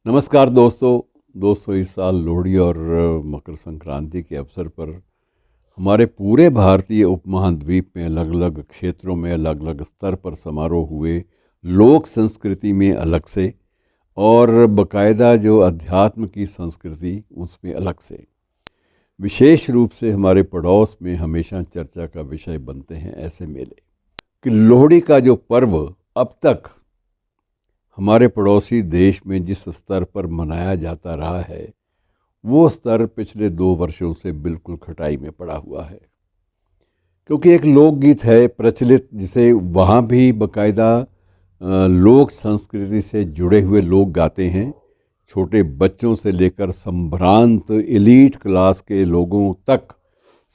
नमस्कार दोस्तों इस साल लोहड़ी और मकर संक्रांति के अवसर पर हमारे पूरे भारतीय उपमहाद्वीप में अलग अलग क्षेत्रों में अलग अलग स्तर पर समारोह हुए। लोक संस्कृति में अलग से और बकायदा जो अध्यात्म की संस्कृति उसमें अलग से। विशेष रूप से हमारे पड़ोस में हमेशा चर्चा का विषय बनते हैं ऐसे मेले कि लोहड़ी का जो पर्व अब तक हमारे पड़ोसी देश में जिस स्तर पर मनाया जाता रहा है वो स्तर पिछले 2 वर्षों से बिल्कुल खटाई में पड़ा हुआ है। क्योंकि एक लोकगीत है प्रचलित जिसे वहाँ भी बकायदा लोक संस्कृति से जुड़े हुए लोग गाते हैं। छोटे बच्चों से लेकर संभ्रांत एलीट क्लास के लोगों तक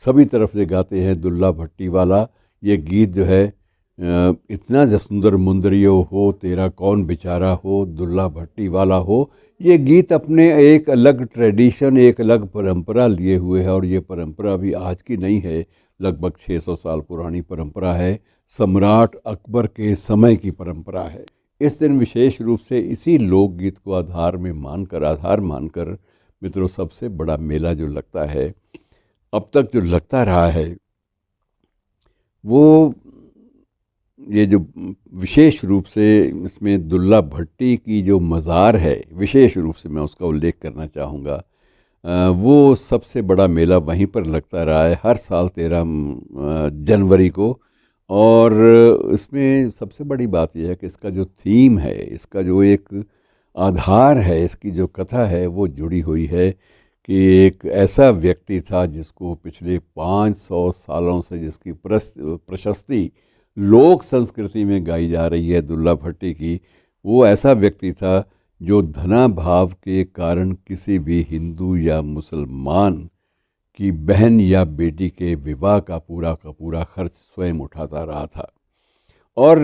सभी तरफ से गाते हैं। दुल्ला भट्टी वाला ये गीत जो है इतना सुंदर मुंदरियो हो तेरा कौन बेचारा हो दुल्ला भट्टी वाला हो, ये गीत अपने एक अलग ट्रेडिशन एक अलग परंपरा लिए हुए है। और ये परंपरा भी आज की नहीं है, लगभग 600 साल पुरानी परंपरा है। सम्राट अकबर के समय की परंपरा है। इस दिन विशेष रूप से इसी लोकगीत को आधार मानकर मित्रों सबसे बड़ा मेला जो लगता है अब तक जो लगता रहा है वो ये जो विशेष रूप से इसमें दुल्ला भट्टी की जो मज़ार है, विशेष रूप से मैं उसका उल्लेख करना चाहूँगा। वो सबसे बड़ा मेला वहीं पर लगता रहा है हर साल 13 जनवरी को। और इसमें सबसे बड़ी बात यह है कि इसका जो थीम है, इसका जो एक आधार है, इसकी जो कथा है वो जुड़ी हुई है कि एक ऐसा व्यक्ति था जिसको पिछले 500 सालों से जिसकी प्रशस्ति लोक संस्कृति में गाई जा रही है दुल्ला भट्टी की, वो ऐसा व्यक्ति था जो धना भाव के कारण किसी भी हिंदू या मुसलमान की बहन या बेटी के विवाह का पूरा खर्च स्वयं उठाता रहा था। और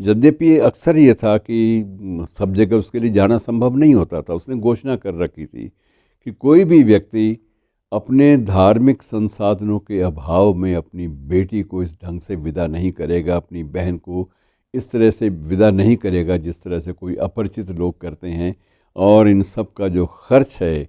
यद्यपि अक्सर ये था कि सब जगह उसके लिए जाना संभव नहीं होता था। उसने घोषणा कर रखी थी कि कोई भी व्यक्ति अपने धार्मिक संसाधनों के अभाव में अपनी बेटी को इस ढंग से विदा नहीं करेगा, अपनी बहन को इस तरह से विदा नहीं करेगा जिस तरह से कोई अपरिचित लोग करते हैं। और इन सब का जो खर्च है,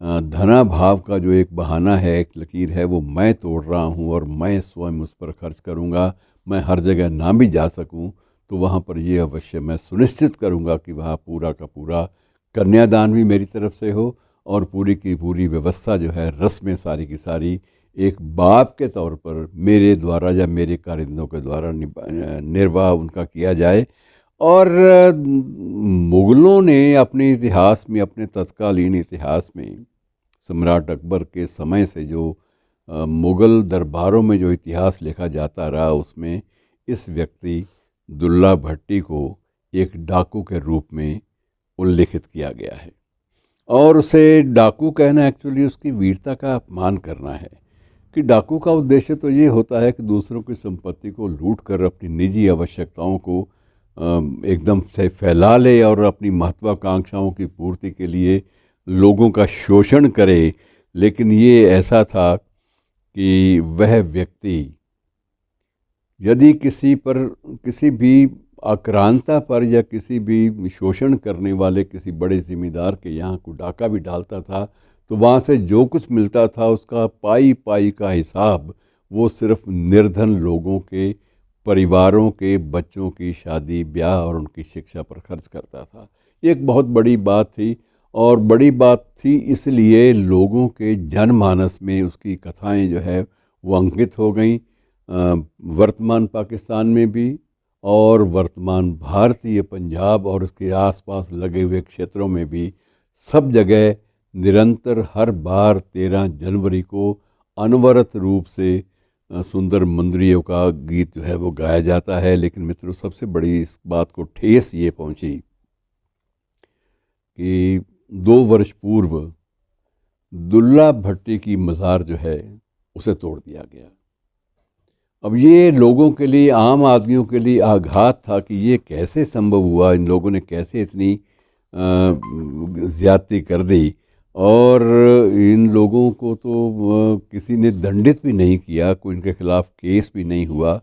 धना भाव का जो एक बहाना है, एक लकीर है, वो मैं तोड़ रहा हूँ और मैं स्वयं उस पर खर्च करूँगा। मैं हर जगह ना भी जा सकूँ तो वहाँ पर ये अवश्य मैं सुनिश्चित करूँगा कि वहाँ पूरा का पूरा कन्यादान भी मेरी तरफ से हो और पूरी की पूरी व्यवस्था जो है, रस्में सारी की सारी एक बाप के तौर पर मेरे द्वारा या मेरे कारिंदों के द्वारा निर्वाह उनका किया जाए। और मुग़लों ने अपने इतिहास में, अपने तत्कालीन इतिहास में सम्राट अकबर के समय से जो मुग़ल दरबारों में जो इतिहास लिखा जाता रहा उसमें इस व्यक्ति दुल्ला भट्टी को एक डाकू के रूप में उल्लेखित किया गया है। और उसे डाकू कहना एक्चुअली उसकी वीरता का अपमान करना है कि डाकू का उद्देश्य तो ये होता है कि दूसरों की संपत्ति को लूट कर अपनी निजी आवश्यकताओं को एकदम से फैला ले और अपनी महत्वाकांक्षाओं की पूर्ति के लिए लोगों का शोषण करे। लेकिन ये ऐसा था कि वह व्यक्ति यदि किसी भी आक्रांता पर या किसी भी शोषण करने वाले किसी बड़े ज़िम्मेदार के यहाँ को डाका भी डालता था तो वहाँ से जो कुछ मिलता था उसका पाई पाई का हिसाब वो सिर्फ निर्धन लोगों के परिवारों के बच्चों की शादी ब्याह और उनकी शिक्षा पर खर्च करता था। ये एक बहुत बड़ी बात थी। और बड़ी बात थी इसलिए लोगों के जनमानस में उसकी कथाएं जो है वो अंकित हो गईं। वर्तमान पाकिस्तान में भी और वर्तमान भारतीय पंजाब और उसके आसपास लगे हुए क्षेत्रों में भी सब जगह निरंतर हर बार 13 जनवरी को अनवरत रूप से सुंदर मुंदरियों का गीत जो है वो गाया जाता है। लेकिन मित्रों सबसे बड़ी इस बात को ठेस ये पहुंची कि 2 वर्ष पूर्व दुल्ला भट्टी की मज़ार जो है उसे तोड़ दिया गया। अब ये लोगों के लिए, आम आदमियों के लिए आघात था कि ये कैसे संभव हुआ, इन लोगों ने कैसे इतनी ज़्यादती कर दी। और इन लोगों को तो किसी ने दंडित भी नहीं किया, कोई इनके खिलाफ़ केस भी नहीं हुआ।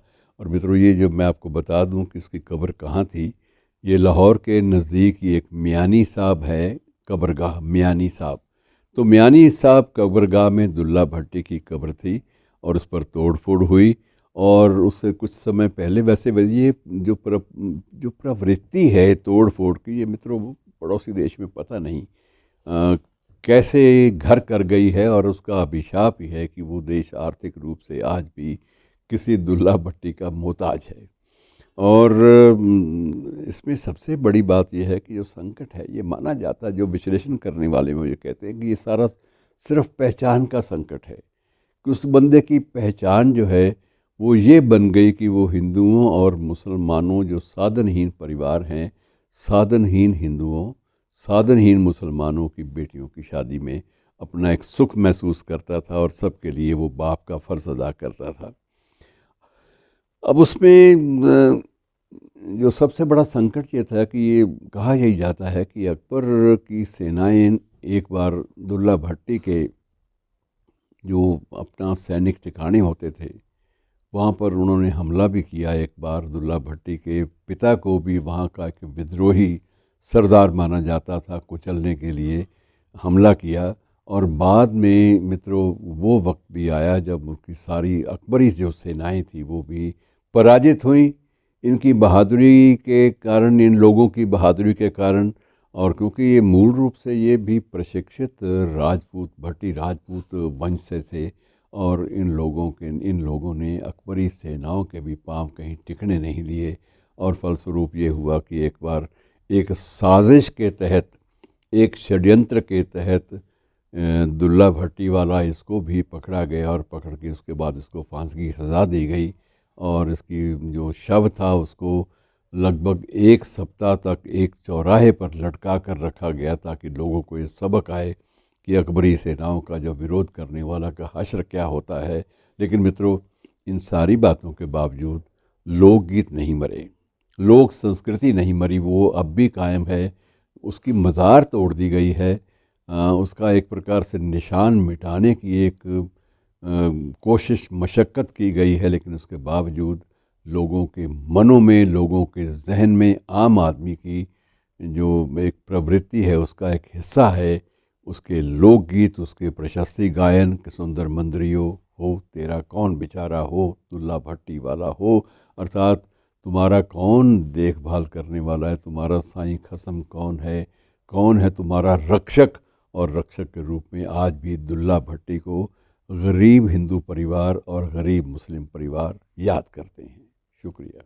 और मित्रों ये जो मैं आपको बता दूं कि इसकी कब्र कहाँ थी, ये लाहौर के नज़दीक ही एक मियानी साहब है, कब्रगाह मियानी साहब। तो मियानी साहब कब्रगाह में दुल्ला भट्टी की कब्र थी और उस पर तोड़ फोड़ हुई। और उससे कुछ समय पहले वैसे ये जो प्रवृत्ति है तोड़ फोड़ की, ये मित्रों पड़ोसी देश में पता नहीं कैसे घर कर गई है। और उसका अभिशाप ही है कि वो देश आर्थिक रूप से आज भी किसी दुल्ला भट्टी का मोहताज है। और इसमें सबसे बड़ी बात यह है कि जो संकट है, ये माना जाता है, जो विश्लेषण करने वाले मुझे कहते हैं कि ये सारा सिर्फ पहचान का संकट है, कि उस बंदे की पहचान जो है वो ये बन गई कि वो हिंदुओं और मुसलमानों, जो साधनहीन परिवार हैं, साधनहीन हिंदुओं, साधनहीन मुसलमानों की बेटियों की शादी में अपना एक सुख महसूस करता था और सबके लिए वो बाप का फ़र्ज़ अदा करता था। अब उसमें जो सबसे बड़ा संकट ये था कि ये कहा यही जाता है कि अकबर की सेनाएं एक बार दुल्ला भट्टी के जो अपना सैनिक ठिकाने होते थे वहाँ पर उन्होंने हमला भी किया। एक बार दुल्ला भट्टी के पिता को भी वहाँ का एक विद्रोही सरदार माना जाता था, कुचलने के लिए हमला किया। और बाद में मित्रों वो वक्त भी आया जब उनकी सारी अकबरी जो सेनाएं थी वो भी पराजित हुई, इनकी बहादुरी के कारण, इन लोगों की बहादुरी के कारण। और क्योंकि ये मूल रूप से ये भी प्रशिक्षित राजपूत, भट्टी राजपूत वंश से थे, और इन लोगों ने अकबरी सेनाओं के भी पांव कहीं टिकने नहीं दिए। और फलस्वरूप ये हुआ कि एक बार एक साजिश के तहत, एक षड्यंत्र के तहत दुल्ला भट्टी वाला इसको भी पकड़ा गया, और पकड़ के उसके बाद इसको फांसी की सज़ा दी गई। और इसकी जो शव था उसको लगभग एक सप्ताह तक एक चौराहे पर लटका कर रखा गया, ताकि लोगों को ये सबक आए कि अकबरी सेनाओं का जो विरोध करने वाला का हश्र क्या होता है। लेकिन मित्रों, इन सारी बातों के बावजूद लोकगीत नहीं मरे, लोक संस्कृति नहीं मरी, वो अब भी कायम है। उसकी मज़ार तोड़ दी गई है, उसका एक प्रकार से निशान मिटाने की एक कोशिश मशक्क़त की गई है। लेकिन उसके बावजूद लोगों के मनों में, लोगों के जहन में, आम आदमी की जो एक प्रवृत्ति है उसका एक हिस्सा है। उसके लोकगीत, उसके प्रशस्ति गायन कि सुंदर मंदरियो हो तेरा कौन बेचारा हो, दुल्ला भट्टी वाला हो, अर्थात तुम्हारा कौन देखभाल करने वाला है, तुम्हारा साईं खसम कौन है तुम्हारा रक्षक। और रक्षक के रूप में आज भी दुल्ला भट्टी को गरीब हिंदू परिवार और गरीब मुस्लिम परिवार याद करते हैं। शुक्रिया।